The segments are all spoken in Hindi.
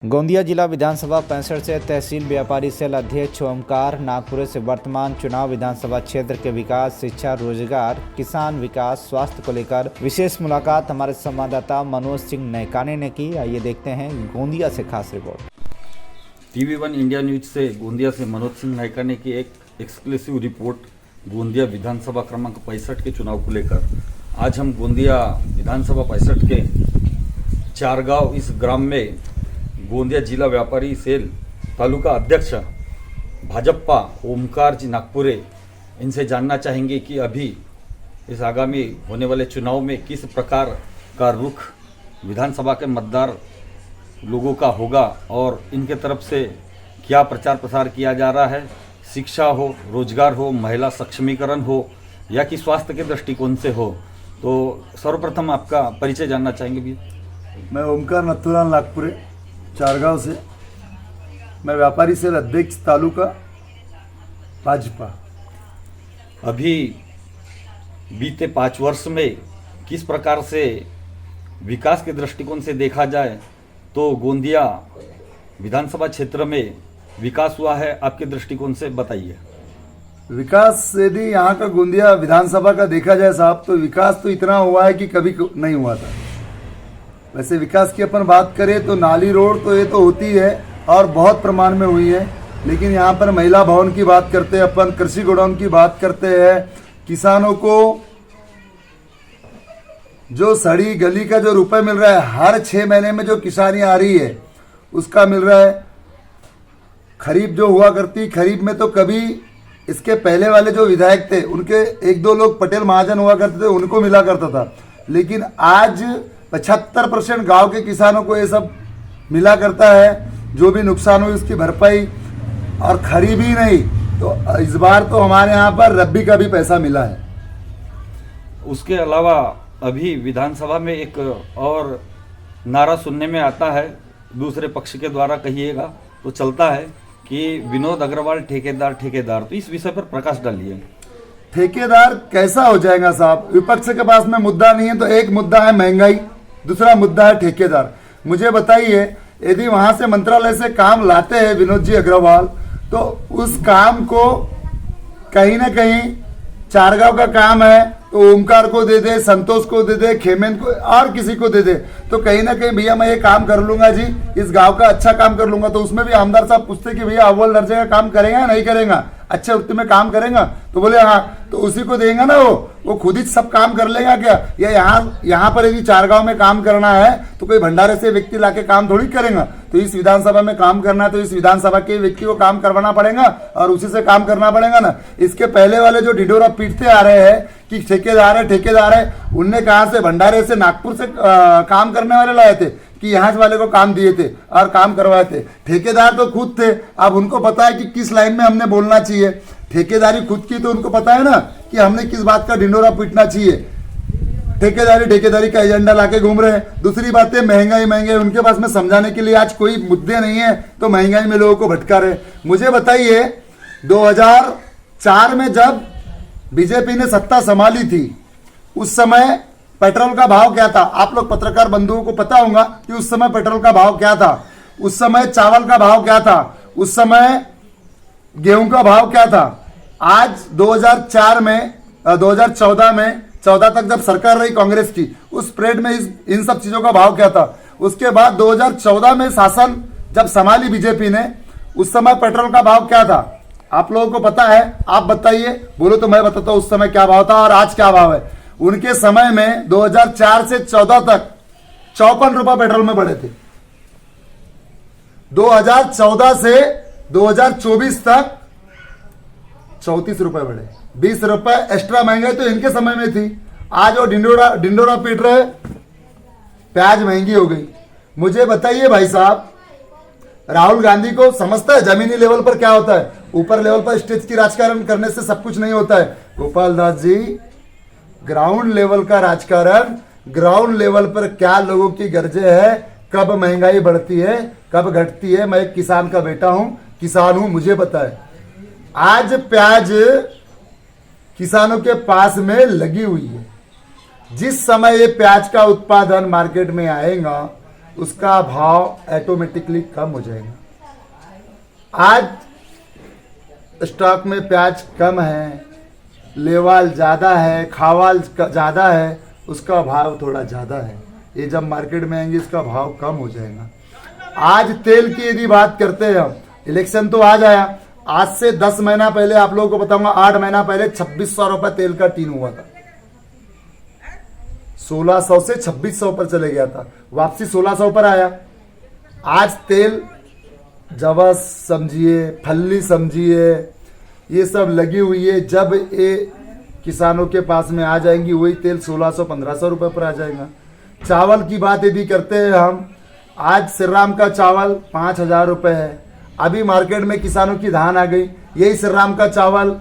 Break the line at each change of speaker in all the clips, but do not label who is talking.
गोंदिया जिला विधानसभा 65 से तहसील व्यापारी सेल अध्यक्ष ओमकार नागपुरे से वर्तमान चुनाव विधानसभा क्षेत्र के विकास, शिक्षा, रोजगार, किसान विकास, स्वास्थ्य को लेकर विशेष मुलाकात हमारे संवाददाता मनोज सिंह नैकाने ने की। आइए देखते हैं गोंदिया से खास रिपोर्ट।
TV1 इंडिया न्यूज से गोंदिया से मनोज सिंह नैकाने की एक एक्सक्लूसिव रिपोर्ट गोंदिया विधानसभा क्रमांक 65 के चुनाव को लेकर। आज हम गोंदिया विधानसभा 65 के चारगांव इस ग्राम में गोंदिया जिला व्यापारी सेल तालुका अध्यक्ष भाजपा ओमकार जी नागपुरे, इनसे जानना चाहेंगे कि अभी इस आगामी होने वाले चुनाव में किस प्रकार का रुख विधानसभा के मतदार लोगों का होगा और इनके तरफ से क्या प्रचार प्रसार किया जा रहा है। शिक्षा हो, रोजगार हो, महिला सक्षमीकरण हो या कि स्वास्थ्य के दृष्टिकोण से हो। तो सर्वप्रथम आपका परिचय जानना चाहेंगे भी।
मैं ओमकार नथुराल नागपुरे चारगांव से, मैं व्यापारी सेल अध्यक्ष तालुका भाजपा।
अभी बीते 5 वर्ष में किस प्रकार से विकास के दृष्टिकोण से देखा जाए तो गोंदिया विधानसभा क्षेत्र में विकास हुआ है, आपके दृष्टिकोण से बताइए।
विकास यदि यहाँ का गोंदिया विधानसभा का देखा जाए साहब, तो विकास तो इतना हुआ है कि कभी नहीं हुआ था। वैसे विकास की अपन बात करें तो नाली रोड तो ये तो होती है और बहुत प्रमाण में हुई है, लेकिन यहाँ पर महिला भवन की बात करते हैं अपन, कृषि गोडाउन की बात करते हैं, किसानों को जो सड़ी गली का जो रुपए मिल रहा है, हर 6 महीने में जो किसानी आ रही है उसका मिल रहा है। खरीफ जो हुआ करती, खरीफ में तो कभी इसके पहले वाले जो विधायक थे उनके 1-2 लोग पटेल महाजन हुआ करते थे, उनको मिला करता था, लेकिन आज 75% गांव के किसानों को ये सब मिला करता है। जो भी नुकसान हुई उसकी भरपाई, और खरीब ही नहीं तो इस बार तो हमारे यहाँ पर रब्बी का भी पैसा मिला है।
उसके अलावा अभी विधानसभा में एक और नारा सुनने में आता है, दूसरे पक्ष के द्वारा कहिएगा तो चलता है कि विनोद अग्रवाल ठेकेदार ठेकेदार। तो इस विषय पर प्रकाश डालिए।
ठेकेदार कैसा हो जाएगा साहब? विपक्ष के पास में मुद्दा नहीं है तो एक मुद्दा है महंगाई, दूसरा मुद्दा है ठेकेदार। मुझे बताइए, यदि वहां से मंत्रालय से काम लाते हैं विनोद जी अग्रवाल, तो उस काम को कहीं ना कहीं चारगांव का काम है तो ओमकार को दे दे, संतोष को दे दे, खेमेंद्र को और किसी को दे दे, तो कहीं ना कहीं भैया मैं ये काम कर लूंगा जी, इस गांव का अच्छा काम कर लूंगा। तो उसमें भी आमदार साहब पूछते कि भैया अव्वल दर्जे का काम करेगा या नहीं करेगा, अच्छे वक्त में काम करेगा, तो बोले हाँ, तो उसी को देंगे ना, वो खुद ही सब काम कर लेगा क्या? या यहाँ पर यदि चारगांव में काम करना है तो कोई भंडारे से व्यक्ति लाके काम थोड़ी करेगा। तो इस विधानसभा में काम करना है तो इस विधानसभा के व्यक्ति को काम करवाना पड़ेगा और उसी से काम करना पड़ेगा ना। इसके पहले वाले जो ढिढोरा पीटते आ रहे हैं कि ठेकेदार है, उनने कहा से भंडारे से नागपुर से काम करने वाले लाए थे कि यहाँ वाले को काम दिए थे और काम करवाए थे। ठेकेदार तो खुद थे, अब उनको पता है कि किस लाइन में हमने बोलना चाहिए। ठेकेदारी खुद की तो उनको पता है ना कि हमने किस बात का ढिंडोरा पीटना चाहिए। ठेकेदारी का एजेंडा लाके घूम रहे हैं। दूसरी बात है महंगाई, उनके पास में समझाने के लिए आज कोई मुद्दे नहीं है तो महंगाई में लोगों को भटका रहे। मुझे बताइए, 2004 में जब बीजेपी ने सत्ता संभाली थी उस समय पेट्रोल का भाव क्या था? आप लोग पत्रकार बंधुओं को पता होगा कि उस समय पेट्रोल का भाव क्या था, उस समय चावल का भाव क्या था, उस समय गेहूं का भाव क्या था। आज 2014 में 14 तक जब सरकार रही कांग्रेस की, उस पीरियड में इन सब चीजों का भाव क्या था। उसके बाद 2014 में शासन जब संभाली बीजेपी ने, उस समय पेट्रोल का भाव क्या था? आप लोगों को पता है? आप बताइए, बोलो तो मैं बताता हूं उस समय क्या भाव था और आज क्या भाव है। उनके समय में 2004 से 14 तक 54 रुपए पेट्रोल में बढ़े थे। 2014 से 2024 तक 34 रुपए बढ़े, 20 रुपए एक्स्ट्रा महंगाई तो इनके समय में थी। आज वो ढिंडोरा पीट रहे, प्याज महंगी हो गई। मुझे बताइए भाई साहब, राहुल गांधी को समझता है जमीनी लेवल पर क्या होता है? ऊपर लेवल पर स्टेज की राजकारण करने से सब कुछ नहीं होता है। गोपाल दास जी, ग्राउंड लेवल का राजकारण, ग्राउंड लेवल पर क्या लोगों की गरजे है, कब महंगाई बढ़ती है, कब घटती है। मैं एक किसान का बेटा हूं, किसान हूं, मुझे पता है। आज प्याज किसानों के पास में लगी हुई है। जिस समय ये प्याज का उत्पादन मार्केट में आएगा उसका भाव ऑटोमेटिकली कम हो जाएगा। आज स्टॉक में प्याज कम है, लेवाल ज़्यादा है, खावाल ज़्यादा है, उसका भाव थोड़ा ज़्यादा है। ये जब मार्केट में आएंगे इसका भाव कम हो जाएगा। आज तेल की यदि बात करते हैं हम, इलेक्शन तो आज आया, आज से 10 महीना पहले आप लोगों को बताऊंगा, 8 महीना पहले 2600 रुपए तेल का टीन हुआ था। 1600 से 2600 पर चले गया था, वापसी 1600 पर आया। आज तेल जवस समझिए, फल्ली समझिए, ये सब लगी हुई है। जब ये किसानों के पास में आ जाएंगी वही तेल 1600-1500 रुपए पर आ जाएगा। चावल की बात यदि करते हैं हम, आज श्रीराम का चावल 5000 रुपए है। अभी मार्केट में किसानों की धान आ गई, यही श्रीराम का चावल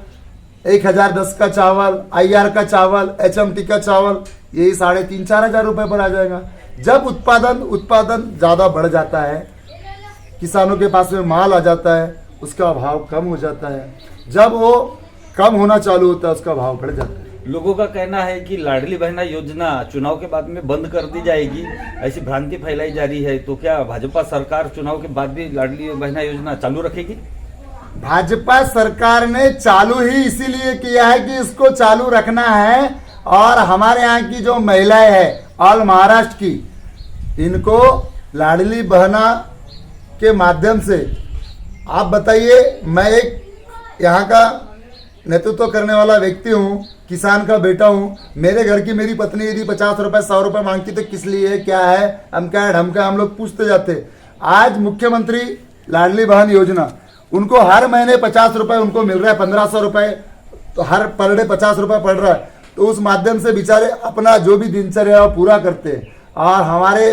1010 का चावल, IR का चावल, HMT का चावल यही 3500-4 हजार रुपए पर आ जाएगा। जब उत्पादन ज्यादा बढ़ जाता है, किसानों के पास में माल आ जाता है, उसका भाव कम हो जाता है। जब वो कम होना चालू होता है उसका भाव बढ़ जाता है।
लोगों का कहना है कि लाडली बहना योजना चुनाव के बाद में बंद कर दी जाएगी, ऐसी भ्रांति फैलाई जा रही है। तो क्या भाजपा सरकार चुनाव के बाद भी लाडली बहना योजना चालू रखेगी?
भाजपा सरकार ने चालू ही इसीलिए किया है कि इसको चालू रखना है। और हमारे यहाँ की जो महिलाएं हैं ऑल महाराष्ट्र की, इनको लाडली बहना के माध्यम से, आप बताइए, मैं एक यहाँ का नेतृत्व करने वाला व्यक्ति हूँ, किसान का बेटा हूँ। मेरे घर की मेरी पत्नी यदि 50 रुपए 100 रुपए मांगती तो किस लिए, क्या है, हम क्या है, ढमका, हम लोग पूछते जाते। आज मुख्यमंत्री लाडली बहन योजना, उनको हर महीने 50 रुपए उनको मिल रहा है, 1500 रुपए तो हर पर डे 50 रुपए पड़ रहा है। तो उस माध्यम से बेचारे अपना जो भी दिनचर्या वो पूरा करते हैं। और हमारे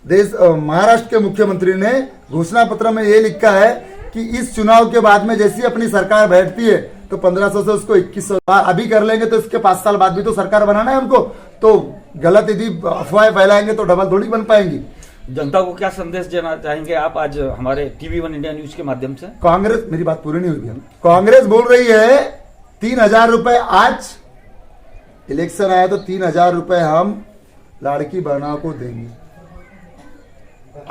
देश महाराष्ट्र के मुख्यमंत्री ने घोषणा पत्र में ये लिखा है कि इस चुनाव के बाद में जैसी अपनी सरकार बैठती है तो 1500 से उसको 2100 अभी कर लेंगे, तो इसके 5 साल बाद भी तो सरकार बनाना है उनको। तो गलत यदि अफवाहें फैलाएंगे तो डबल थोड़ी बन पाएंगी।
जनता को क्या संदेश देना चाहेंगे आप आज हमारे TV1 इंडिया न्यूज के माध्यम से?
कांग्रेस, मेरी बात पूरी नहीं हुई। कांग्रेस बोल रही है 3000 रुपए, आज इलेक्शन आया तो 3000 रुपए हम लड़की बहना को देंगे।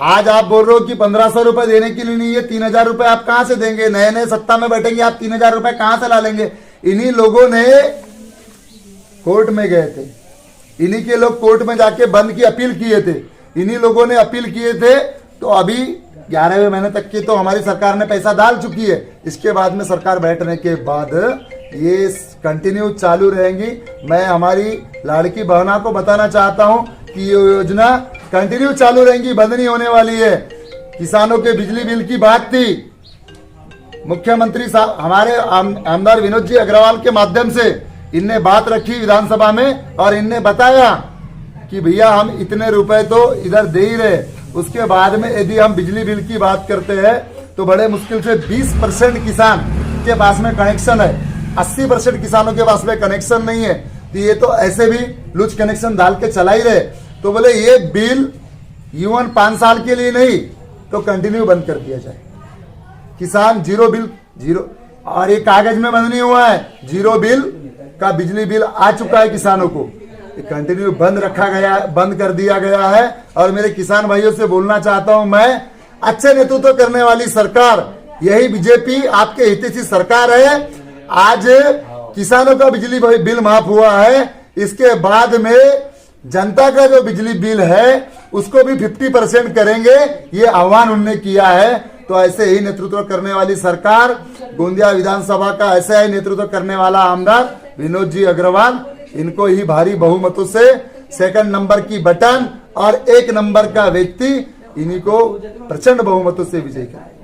आज आप बोल रहे हो कि 1500 रुपए देने के लिए नहीं है, 3000 रुपए आप कहां से देंगे? नए नए सत्ता में बैठेंगे, आप 3000 रुपए कहां से ला लेंगे? इन्हीं लोगों ने कोर्ट में गए थे, इन्हीं के लोग कोर्ट में जाके बंद की अपील किए थे, इन्हीं लोगों ने अपील किए थे। तो अभी 11वें महीने तक की तो हमारी सरकार ने पैसा डाल चुकी है। इसके बाद में सरकार बैठने के बाद ये कंटिन्यू चालू रहेंगी। मैं हमारी लड़की बहना को बताना चाहता हूं कि ये योजना कंटिन्यू चालू रहेंगी, बंद नहीं होने वाली है। किसानों के बिजली बिल की बात थी, मुख्यमंत्री साहब हमारे आमदार विनोद जी अग्रवाल के माध्यम से इनने बात रखी विधानसभा में, और इनने बताया कि भैया हम इतने रुपए तो इधर दे ही रहे। उसके बाद में यदि हम बिजली बिल की बात करते हैं तो बड़े मुश्किल से 20% किसान के पास में कनेक्शन है, 80% किसानों के पास में कनेक्शन नहीं है। तो ये तो ऐसे भी लूज कनेक्शन डाल के चला ही रहे। तो बोले ये बिल यून 5 साल के लिए नहीं तो कंटिन्यू बंद कर दिया जाए। किसान जीरो बिल, जीरो, और ये कागज में बंद नहीं हुआ है, जीरो बिल का बिजली बिल आ चुका है किसानों को। कंटिन्यू बंद रखा गया, बंद कर दिया गया है। और मेरे किसान भाइयों से बोलना चाहता हूं मैं, अच्छे नेतृत्व करने वाली सरकार यही बीजेपी आपके हितैषी सरकार है। आज किसानों का बिजली बिल माफ हुआ है, इसके बाद में जनता का जो बिजली बिल है उसको भी 50% करेंगे, ये आह्वान उन्होंने किया है। तो ऐसे ही नेतृत्व करने वाली सरकार, गोंदिया विधानसभा का ऐसे ही नेतृत्व करने वाला आमदार विनोद जी अग्रवाल, इनको ही भारी बहुमतों से 2nd नंबर की बटन और 1 नंबर का व्यक्ति, इन्हीं को प्रचंड बहुमतों से विजयी करें।